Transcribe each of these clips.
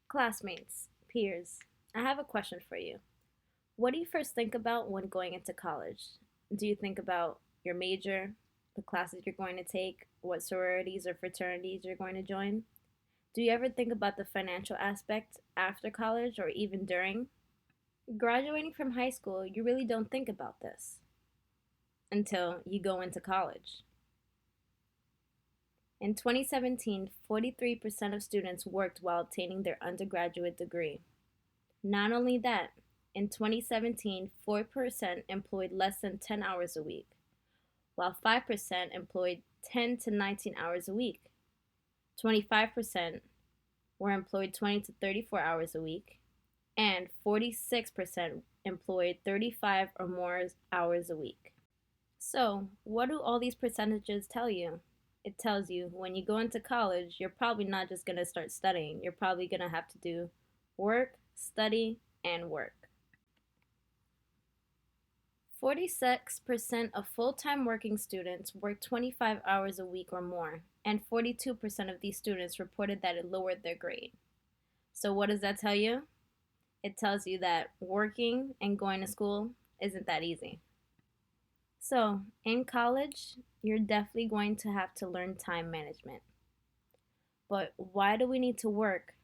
Classmates, peers, I have a question for you. What do you first think about when going into college? Do you think about your major, the classes you're going to take, what sororities or fraternities you're going to join? Do you ever think about the financial aspect after college or even during? Graduating from high school, you really don't think about this until you go into college. In 2017, 43% of students worked while obtaining their undergraduate degree. Not only that, in 2017, 4% employed less than 10 hours a week, while 5% employed 10 to 19 hours a week. 25% were employed 20 to 34 hours a week, and 46% employed 35 or more hours a week. So, what do all these percentages tell you? It tells you when you go into college, you're probably not just going to start studying. You're probably going to have to do work, study, and work. 46% of full time working students work 25 hours a week or more, and 42% of these students reported that it lowered their grade. So, what does that tell you? It tells you that working and going to school isn't that easy. So, in college, you're definitely going to have to learn time management. But why do we need to work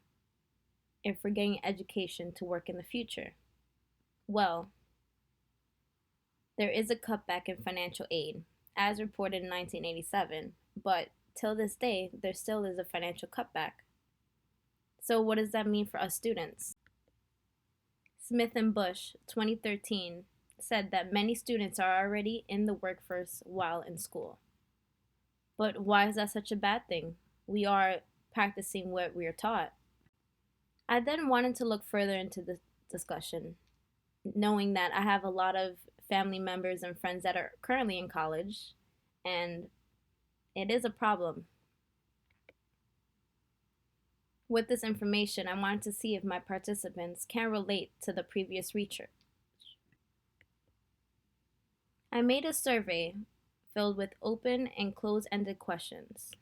if we're getting education to work in the future? Well, there is a cutback in financial aid, as reported in 1987, but till this day, there still is a financial cutback. So, what does that mean for us students? Smith and Bush, 2013, said that many students are already in the workforce while in school. But why is that such a bad thing? We are practicing what we are taught. I then wanted to look further into the discussion, knowing that I have a lot of family members and friends that are currently in college, and it is a problem. With this information, I wanted to see if my participants can relate to the previous research. I made a survey filled with open and closed ended questions,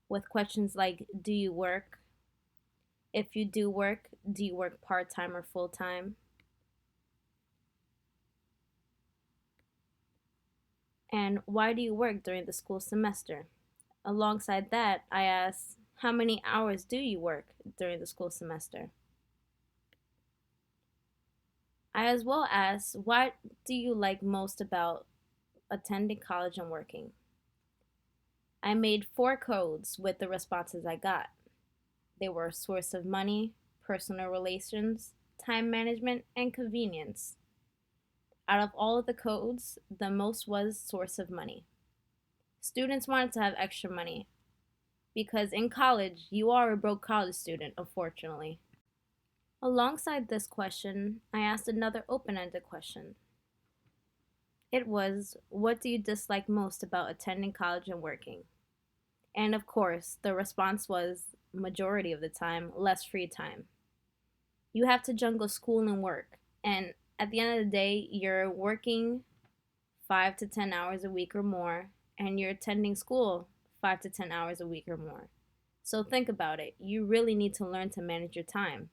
with questions like: do you work? If you do you work part time or full time? And why do you work during the school semester? Alongside that, I asked, how many hours do you work during the school semester? I as well asked, what do you like most about attending college and working? I made 4 codes with the responses I got. They were source of money, personal relations, time management, and convenience. Out of all of the codes, the most was source of money. Students wanted to have extra money because in college, you are a broke college student, unfortunately. Alongside this question, I asked another open ended question. It was, what do you dislike most about attending college and working? And of course, the response was, majority of the time, less free time. You have to juggle school and work, and at the end of the day, you're working 5 to 10 hours a week or more, and you're attending school 5 to 10 hours a week or more. So think about it. You really need to learn to manage your time.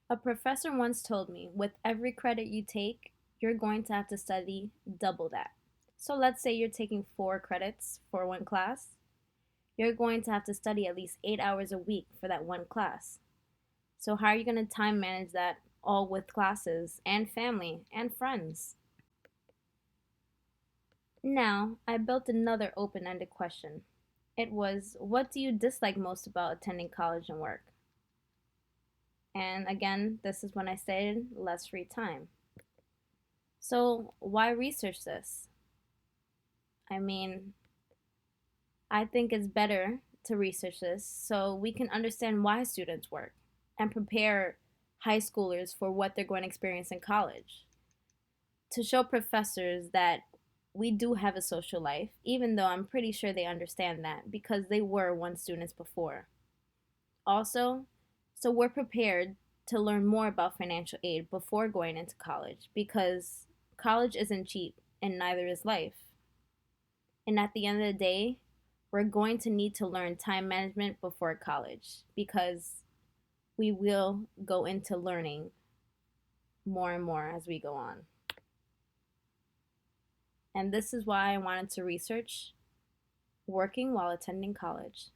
A professor once told me, with every credit you take, you're going to have to study double that. So let's say you're taking 4 credits for one class. You're going to have to study at least 8 hours a week for that one class. So, how are you going to time manage that all with classes and family and friends? Now, I built another open ended question. It was, what do you dislike most about attending college and work? And again, this is when I stated less free time. So, why research this? I mean, I think it's better to research this so we can understand why students work and prepare high schoolers for what they're going to experience in college. To show professors that we do have a social life, even though I'm pretty sure they understand that because they were once students before. Also, so we're prepared to learn more about financial aid before going into college because college isn't cheap and neither is life. And at the end of the day, we're going to need to learn time management before college because we will go into learning more and more as we go on. And this is why I wanted to research working while attending college.